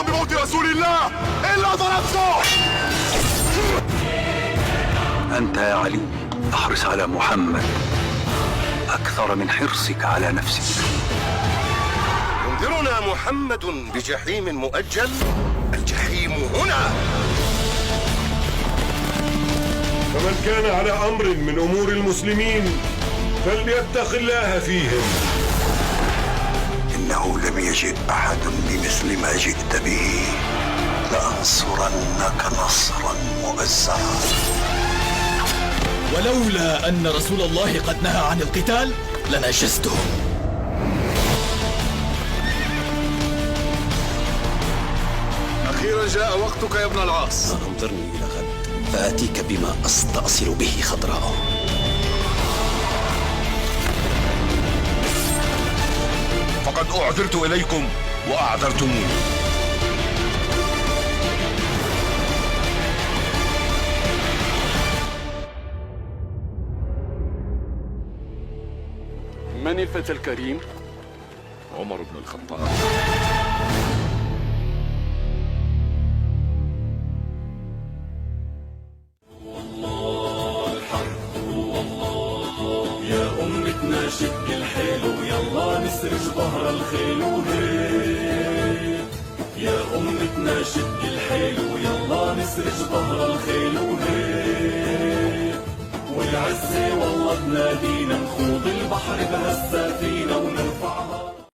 يرضى بموت رسول الله إلا ضربته. أنت يا علي احرص على محمد أكثر من حرصك على نفسك. ينذرنا محمد بجحيم مؤجل. الجحيم هنا. فمن كان على أمر من أمور المسلمين فليتق الله فيهم. إنه لم يجئ أحد بمثل ما جئت به، لأنصرنك نصرا مؤزرا. ولولا أن رسول الله قد نهى عن القتال لنجزته. أخيرا جاء وقتك يا ابن العاص. انظرني إلى غد فآتيك بما أستأصل به خضراءه. فقد أعذرت إليكم وأعذرتموني. من الفتى الكريم؟ عمر بن الخطاب. يا أمتنا شق الحيل ويلا نسرج ظهر الخيل وهيك. يا أمتنا شق الحيل ويلا نسرج ظهر الخيل وهيك. والعزة والله تنادينا نخوض البحر بهالسفينة